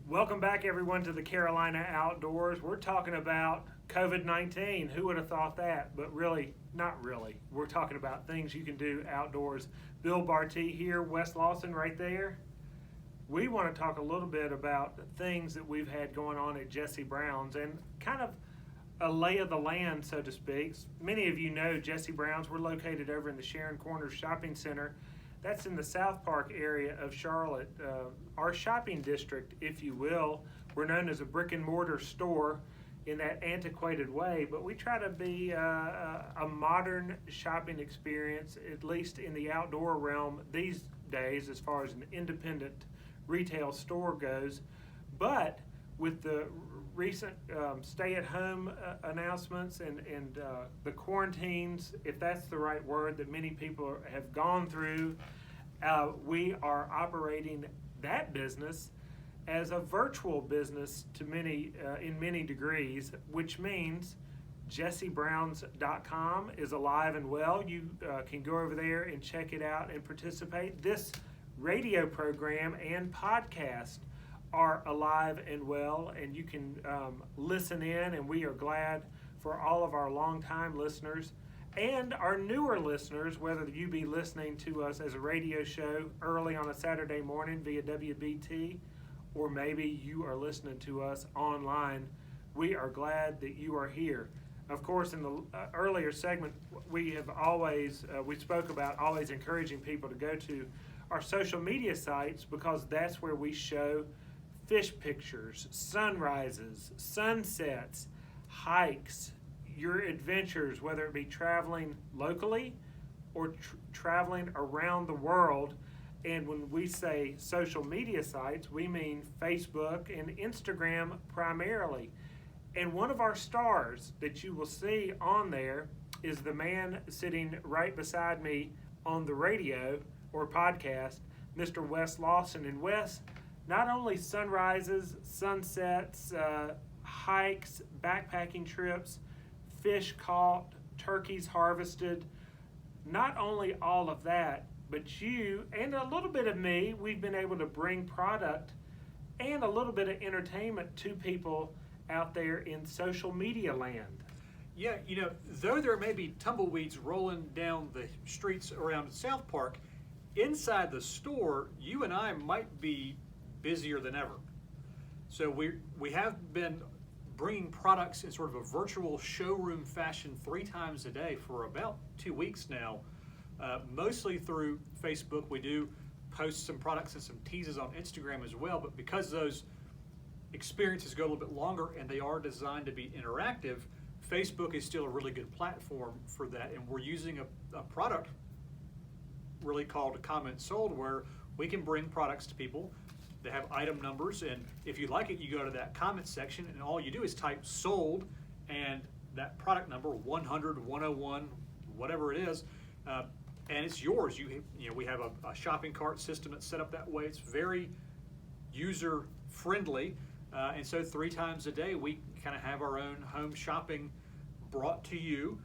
Welcome back, everyone, to the Carolina Outdoors. We're talking about COVID-19. Who would have thought that? But really, not really. We're talking about things you can do outdoors. Bill Barty here, Wes Lawson right there. We want to talk a little bit about the things that we've had going on at Jesse Brown's and kind of a lay of the land, so to speak. Many of you know Jesse Brown's. We're located over in the Sharon Corners Shopping Center. That's in the South Park area of Charlotte, our shopping district, if you will. We're known as a brick and mortar store in that antiquated way, but we try to be a modern shopping experience, at least in the outdoor realm these days, as far as an independent retail store goes. But with the recent stay-at-home announcements and the quarantines, if that's the right word, that many people have gone through, we are operating that business as a virtual business to many, in many degrees, which means jessebrowns.com is alive and well. You can go over there and check it out and participate. This radio program and podcast are alive and well, and you can listen in, and we are glad for all of our longtime listeners and our newer listeners, whether you be listening to us as a radio show early on a Saturday morning via WBT, or maybe you are listening to us online. We are glad that you are here. Of course, in the earlier segment, we have always, we spoke about always encouraging people to go to our social media sites, because that's where we show fish pictures, sunrises, sunsets, hikes, your adventures, whether it be traveling locally or traveling around the world. And when we say social media sites, we mean Facebook and Instagram primarily. And one of our stars that you will see on there is the man sitting right beside me on the radio or podcast, Mr. Wes Lawson. And Wes, not only sunrises, sunsets, hikes, backpacking trips, fish caught, turkeys harvested, not only all of that, but you and a little bit of me, we've been able to bring product and a little bit of entertainment to people out there in social media land. Yeah, you know, though there may be tumbleweeds rolling down the streets around South Park, inside the store, you and I might be busier than ever. So we have been bringing products in sort of a virtual showroom fashion 3 times a day for about 2 weeks now, mostly through Facebook. We do post some products and some teases on Instagram as well, but because those experiences go a little bit longer and they are designed to be interactive, Facebook is still a really good platform for that, and we're using a product really called Comment Sold, where we can bring products to people. They have item numbers, and if you like it, you go to that comment section, and all you do is type sold and that product number, 100, 101, whatever it is, and it's yours. You know, we have a shopping cart system that's set up that way. It's very user friendly, and so 3 times a day we kind of have our own home shopping brought to you,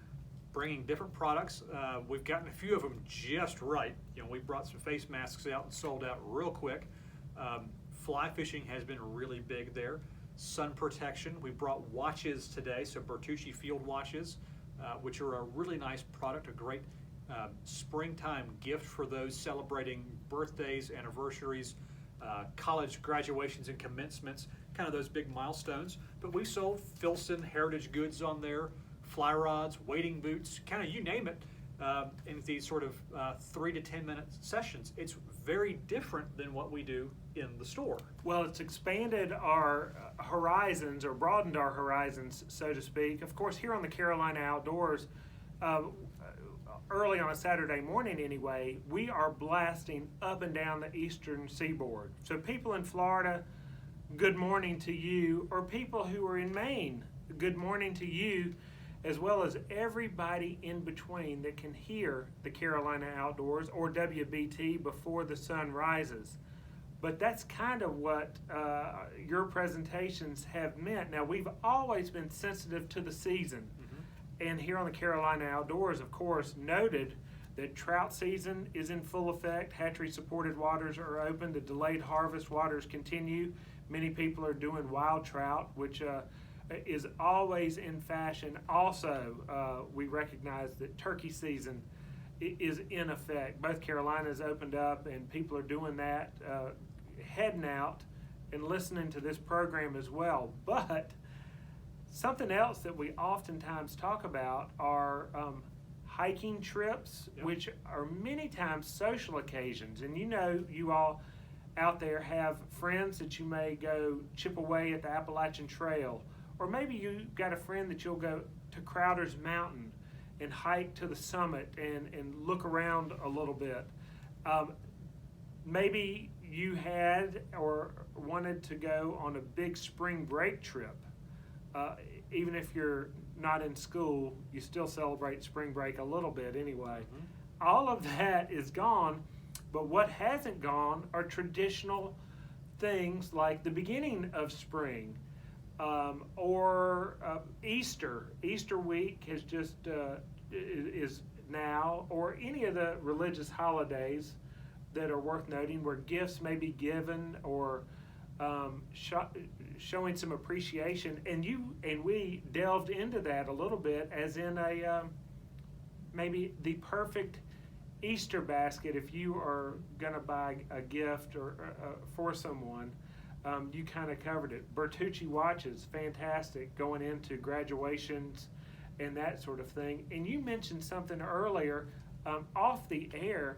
bringing different products. We've gotten a few of them just right. You know, we brought some face masks out and sold out real quick. Fly fishing has been really big there. Sun protection. We brought watches today, so Bertucci field watches, which are a really nice product, a great springtime gift for those celebrating birthdays, anniversaries, college graduations and commencements, kind of those big milestones. But we sold Filson heritage goods on there, fly rods, wading boots, kind of you name it, in these sort of 3 to 10 minute sessions. It's very different than what we do in the store. Well, it's expanded our horizons, or broadened our horizons, so to speak. Of course, here on the Carolina Outdoors, early on a Saturday morning anyway, we are blasting up and down the eastern seaboard. So people in Florida, good morning to you, or people who are in Maine, good morning to you, as well as everybody in between that can hear the Carolina Outdoors or WBT before the sun rises. But that's kind of what your presentations have meant. Now, we've always been sensitive to the season. And here on the Carolina Outdoors, of course, noted that trout season is in full effect. Hatchery-supported waters are open. The delayed harvest waters continue. Many people are doing wild trout, which is always in fashion. Also, we recognize that turkey season is in effect. Both Carolinas opened up, and people are doing that, heading out and listening to this program as well. But something else that we oftentimes talk about are hiking trips, Yep. which are many times social occasions. And you all out there have friends that you may go chip away at the Appalachian Trail, or maybe you got a friend that you'll go to Crowder's Mountain and hike to the summit and look around a little bit. Maybe you had or wanted to go on a big spring break trip. Even if you're not in school, you still celebrate spring break a little bit anyway. Mm-hmm. All of that is gone, but what hasn't gone are traditional things like the beginning of spring, or Easter. Easter week has just is now, or any of the religious holidays that are worth noting, where gifts may be given, or showing some appreciation. And we delved into that a little bit, as in a maybe the perfect Easter basket. If you are going to buy a gift or for someone, you kind of covered it. Bertucci watches, fantastic, going into graduations and that sort of thing. And you mentioned something earlier off the air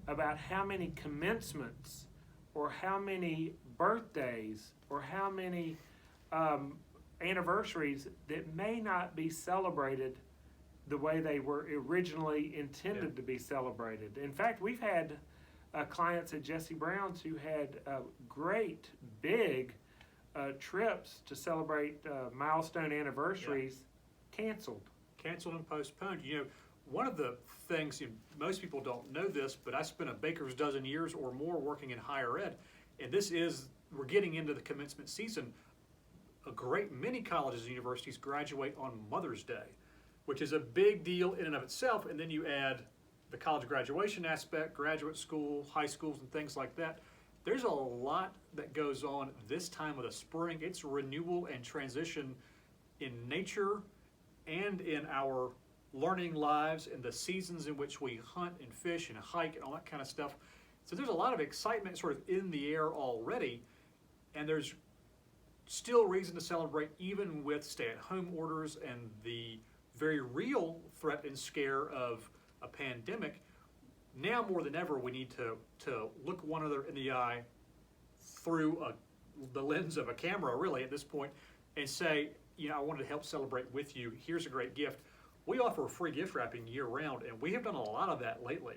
about how many commencements or how many birthdays or how many anniversaries that may not be celebrated the way they were originally intended to be celebrated. In fact, we've had clients at Jesse Brown's who had great big trips to celebrate milestone anniversaries canceled. Canceled and postponed. One of the things, most people don't know this, but I spent a baker's dozen years or more working in higher ed, and we're getting into the commencement season. A great many colleges and universities graduate on Mother's Day, which is a big deal in and of itself, and then you add the college graduation aspect, graduate school, high schools, and things like that. There's a lot that goes on this time of the spring. It's renewal and transition in nature and in our learning lives and the seasons in which we hunt and fish and hike and all that kind of stuff. So there's a lot of excitement sort of in the air already, and there's still reason to celebrate even with stay-at-home orders and the very real threat and scare of a pandemic. Now more than ever, we need to look one another in the eye through the lens of a camera, really, at this point, and say, I wanted to help celebrate with you. Here's a great gift. We offer free gift wrapping year-round, and we have done a lot of that lately.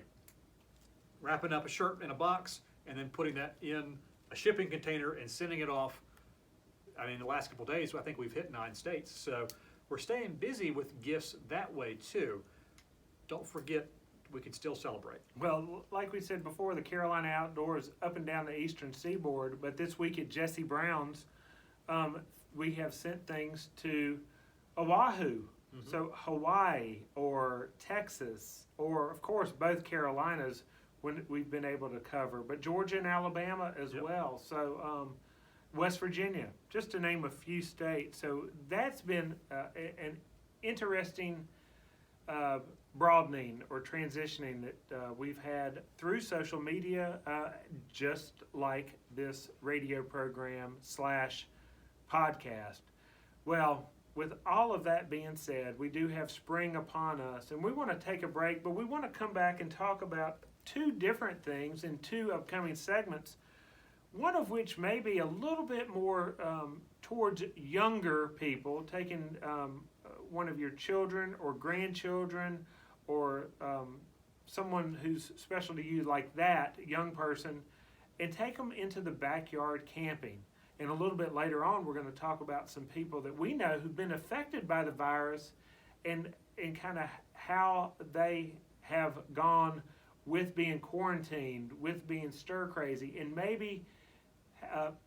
Wrapping up a shirt in a box and then putting that in a shipping container and sending it off. The last couple of days, I think we've hit 9 states. So we're staying busy with gifts that way, too. Don't forget, we can still celebrate. Well, like we said before, the Carolina Outdoors up and down the eastern seaboard, but this week at Jesse Brown's, we have sent things to Oahu. Mm-hmm. So Hawaii or Texas, or of course both Carolinas when we've been able to cover, but Georgia and Alabama as well. So West Virginia, just to name a few states. So that's been an interesting broadening or transitioning that we've had through social media, just like this radio program / podcast. Well, with all of that being said, we do have spring upon us, and we want to take a break, but we want to come back and talk about 2 different things in 2 upcoming segments, one of which may be a little bit more towards younger people, taking one of your children or grandchildren or someone who's special to you like that, young person, and take them into the backyard camping. And a little bit later on, we're going to talk about some people that we know who've been affected by the virus and kind of how they have gone with being quarantined, with being stir crazy, and maybe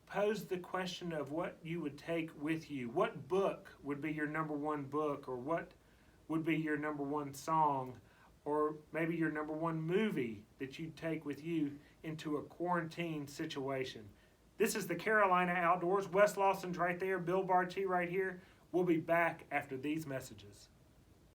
pose the question of what you would take with you. What book would be your number 1 book, or what would be your number 1 song, or maybe your number one movie that you'd take with you into a quarantine situation. This is the Carolina Outdoors. Wes Lawson's right there, Bill Barty right here. We'll be back after these messages.